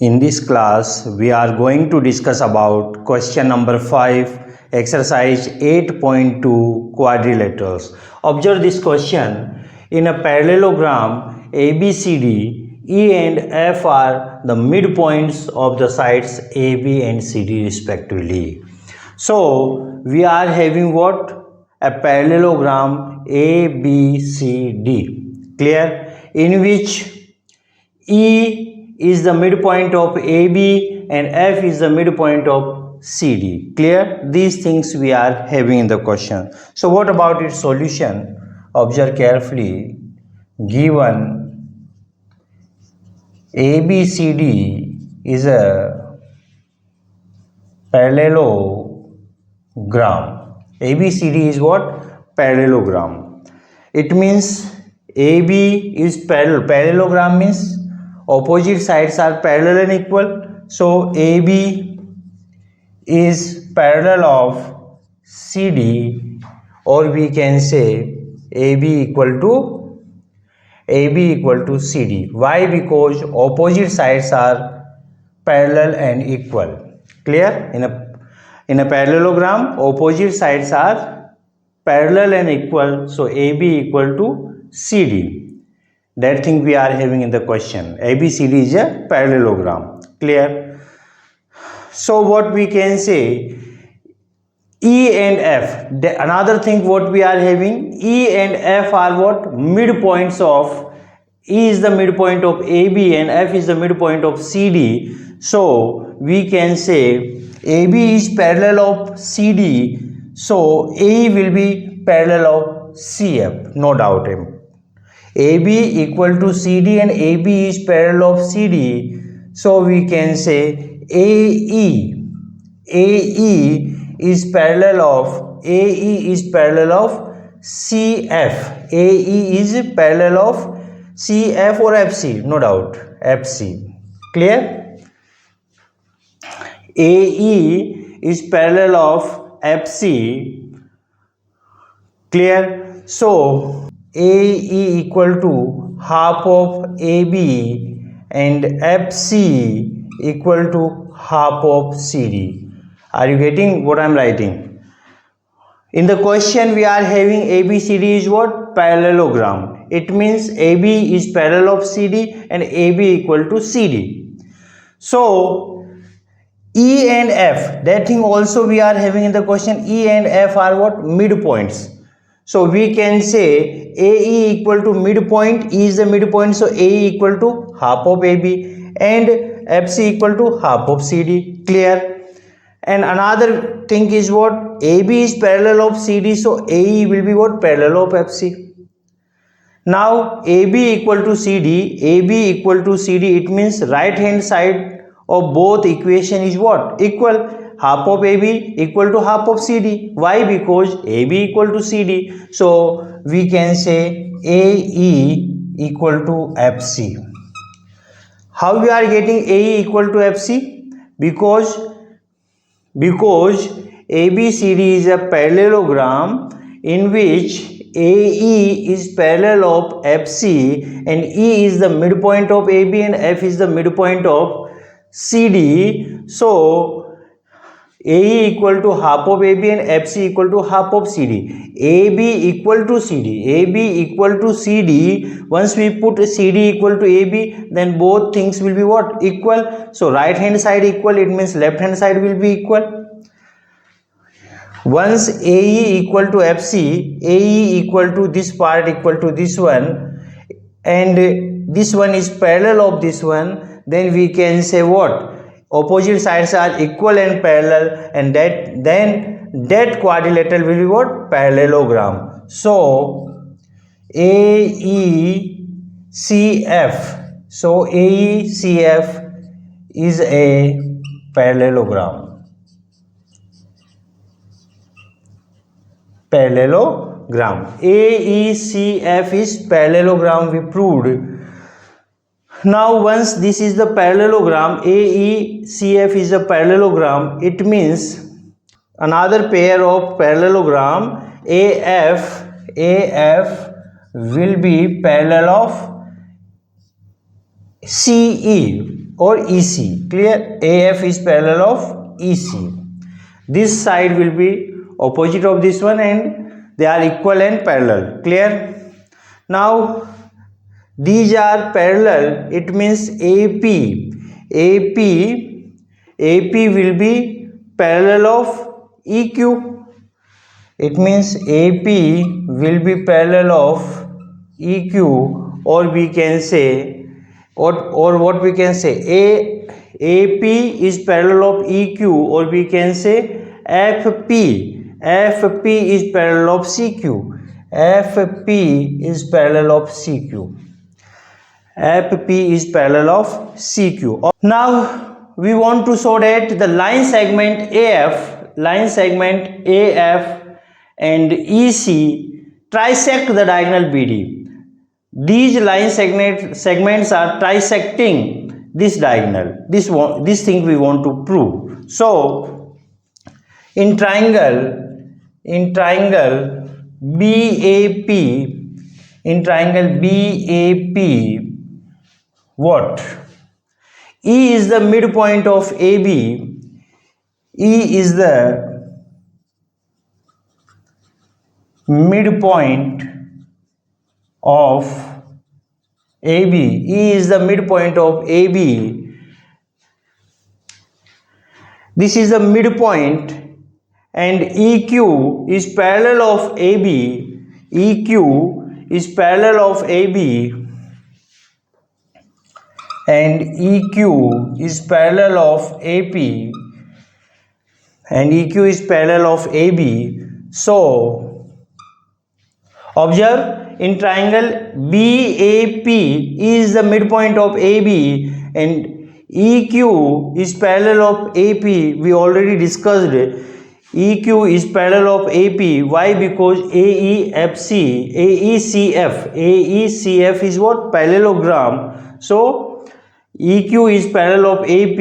In this class, we are going to discuss about question number 5, exercise 8.2 quadrilaterals. Observe this question. In a parallelogram ABCD, E and F are the midpoints of the sides AB and CD respectively. So, we are having what? A parallelogram ABCD. Clear? In which E is the midpoint of AB and F is the midpoint of CD. Clear? These things we are having in the question. So what about its solution? Observe carefully. Given ABCD is a parallelogram. ABCD is what? Parallelogram. It means AB is parallel. Parallelogram means opposite sides are parallel and equal. So AB is parallel of CD, or we can say AB equal to CD. Why? Because opposite sides are parallel and equal. Clear? In a parallelogram, opposite sides are parallel and equal. So AB equal to CD. That thing we are having in the question. ABCD is a parallelogram. Clear? So what we can say, E and F. Another thing what we are having, E and F are what? Midpoints of, E is the midpoint of AB and F is the midpoint of CD. So we can say AB is parallel of CD. So AE will be parallel of CF. No doubt. AB equal to CD and AB is parallel of CD. So we can say AE is parallel of CF. AE is parallel of CF or FC. No doubt. FC. Clear? AE is parallel of FC. Clear? So AE equal to half of AB and FC equal to half of CD. Are you getting what I am writing? In the question we are having ABCD is what? Parallelogram. It means AB is parallel of CD and AB equal to CD. So E and F, that thing also we are having in the question. E and F are what? Midpoints. So we can say AE equal to midpoint, E is the midpoint, so AE equal to half of AB and FC equal to half of CD. Clear? And another thing is what? AB is parallel of CD, so AE will be what? Parallel of FC. Now AB equal to CD, it means right hand side of both equation is what? Equal. Half of AB equal to half of CD. Why? Because AB equal to CD. So we can say AE equal to FC. How we are getting AE equal to FC? Because ABCD is a parallelogram in which AE is parallel of FC and E is the midpoint of AB and F is the midpoint of CD. So AE equal to half of AB and FC equal to half of CD. AB equal to CD. Once we put CD equal to AB, then both things will be what? Equal. So right hand side equal, it means left hand side will be equal. Once AE equal to FC, AE equal to this part equal to this one, and this one is parallel of this one, then we can say what? Opposite sides are equal and parallel, and that quadrilateral will be what? Parallelogram. So AECF. So AECF is a parallelogram. AECF is parallelogram, we proved. Now once this is the parallelogram, AECF is a parallelogram, it means another pair of parallelogram AF will be parallel of CE. or EC. Clear? AF is parallel of EC. This side will be opposite of this one and they are equal and parallel. Clear? Now these are parallel. It means AP will be parallel of EQ. It means AP will be parallel of EQ, or we can say, what we can say, AP is parallel of EQ, or we can say FP is parallel of CQ. FP is parallel of CQ. FP is parallel of CQ. Now we want to show that the line segment AF and EC trisect the diagonal BD. These line segments are trisecting this diagonal. This thing we want to prove. So in triangle BAP, what? E is the midpoint of AB. E is the midpoint of AB. E is the midpoint of AB. This is the midpoint, and EQ is parallel of AB. EQ is parallel of AB, and EQ is parallel of AP, and EQ is parallel of AB. So observe, in triangle BAP is the midpoint of AB and EQ is parallel of AP. We already discussed it. EQ is parallel of AP. Why? Because AECF is what? Parallelogram. So EQ is parallel of AP.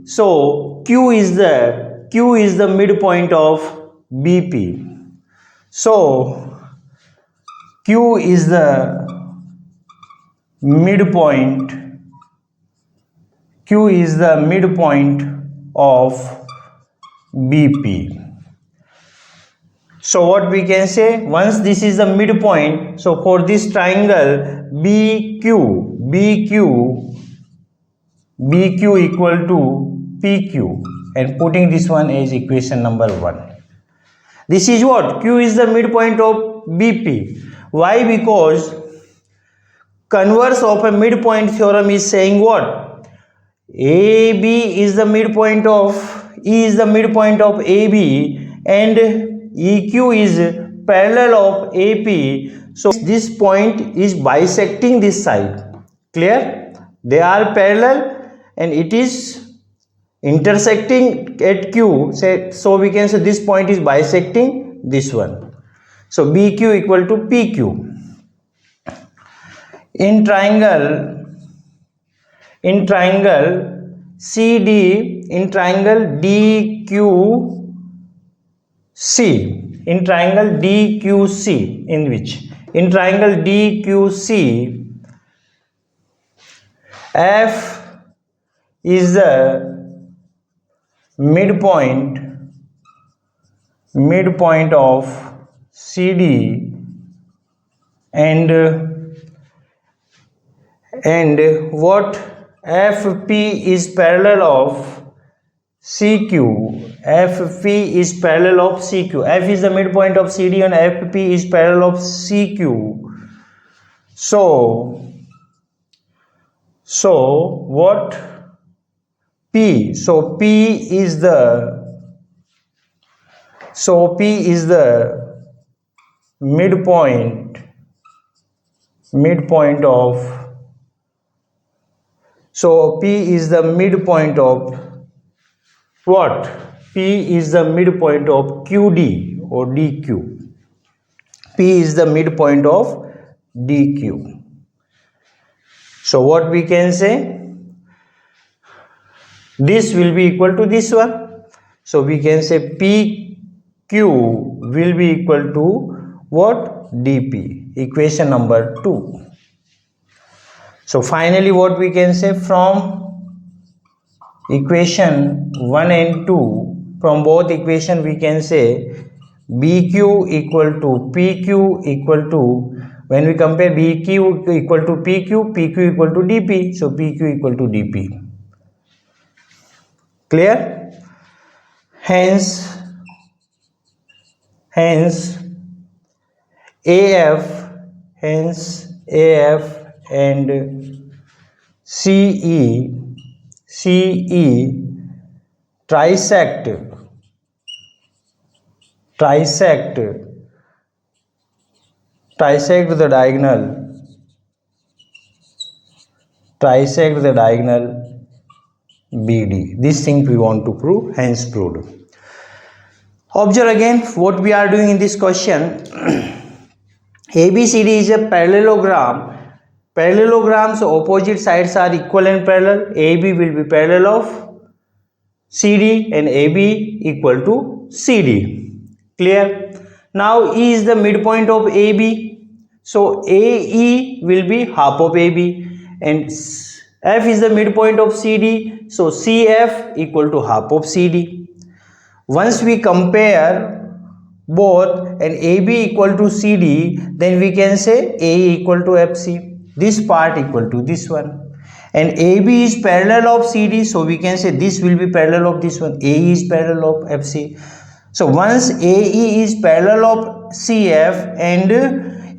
So Q is the midpoint of BP. So Q is the midpoint. Q is the midpoint of BP. So what we can say, once this is the midpoint, so for this triangle BQ equal to PQ, and putting this one as equation number 1. This is what? Q is the midpoint of BP. Why? Because converse of a midpoint theorem is saying what? AB is the midpoint of, E is the midpoint of AB, and EQ is parallel of AP. So this point is bisecting this side. Clear? They are parallel and it is intersecting at Q. So we can say this point is bisecting this one. So BQ equal to PQ. In triangle CD, in triangle DQC, in triangle DQC, in which? In triangle DQC, F is the midpoint of CD, and what? FP is parallel of CQ. FP is parallel of CQ. F is the midpoint of CD and FP is parallel of CQ. So what? P. So P is the midpoint of, so P is the midpoint of what? P is the midpoint of QD or DQ. P is the midpoint of DQ. So what we can say? This will be equal to this one. So we can say PQ will be equal to what? DP. Equation number 2. So finally what we can say, from equation 1 and 2, from both equation we can say BQ equal to PQ equal to, when we compare BQ equal to PQ, PQ equal to DP, so PQ equal to DP. Clear? Hence AF and CE trisect the diagonal BD. This thing we want to prove, hence proved. Observe again what we are doing in this question. ABCD is a parallelogram. Parallelograms, opposite sides are equal and parallel. AB will be parallel of CD and AB equal to CD. Clear? Now E is the midpoint of AB. So AE will be half of AB, and F is the midpoint of CD. So CF equal to half of CD. Once we compare both and AB equal to CD, then we can say AE equal to FC. This part equal to this one. And AB is parallel of CD, so we can say this will be parallel of this one. AE is parallel of FC. So once AE is parallel of CF and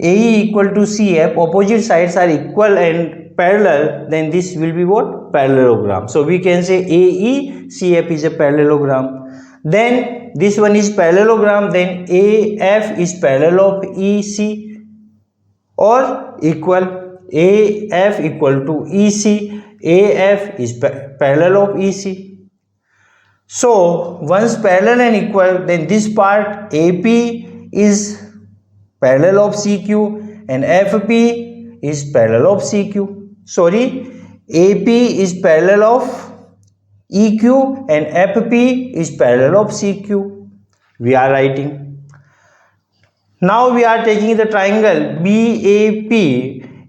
AE equal to CF, opposite sides are equal and parallel, then this will be what? Parallelogram. So we can say AE CF is a parallelogram. Then this one is parallelogram, then AF is parallel of EC or equal. AF equal to EC, AF is parallel of EC. So once parallel and equal, then this part AP is parallel of CQ and FP is parallel of CQ. Sorry, AP is parallel of EQ and FP is parallel of CQ. We are writing. Now we are taking the triangle BAP,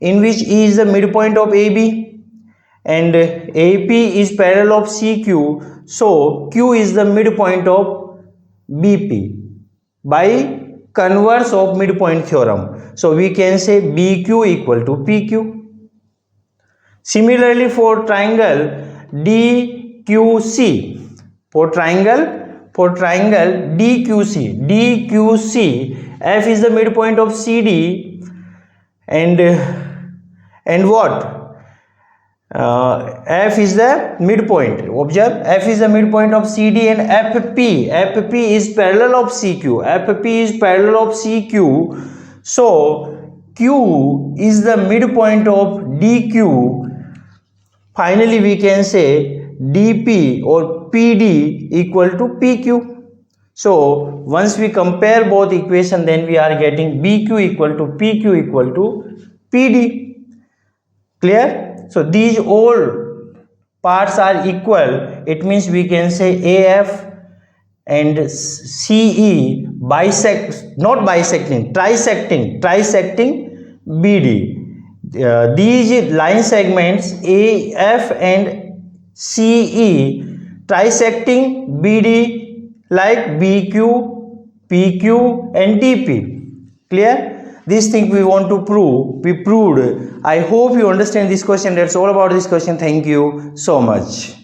in which E is the midpoint of AB and AP is parallel of CQ. So Q is the midpoint of BP by converse of midpoint theorem. So we can say BQ equal to PQ. Similarly for triangle DQC, for triangle DQC, F is the midpoint of CD and what? F is the midpoint. Observe, F is the midpoint of CD and FP is parallel of CQ. FP is parallel of CQ. So Q is the midpoint of DQ. Finally, we can say DP or PD equal to PQ. So once we compare both equations, then we are getting BQ equal to PQ equal to PD. Clear? So these all parts are equal. It means we can say AF and CE trisecting BD. These line segments AF and CE trisecting BD like BQ, PQ and DP. Clear? This thing we want to prove, we proved. I hope you understand this question. That's all about this question. Thank you so much.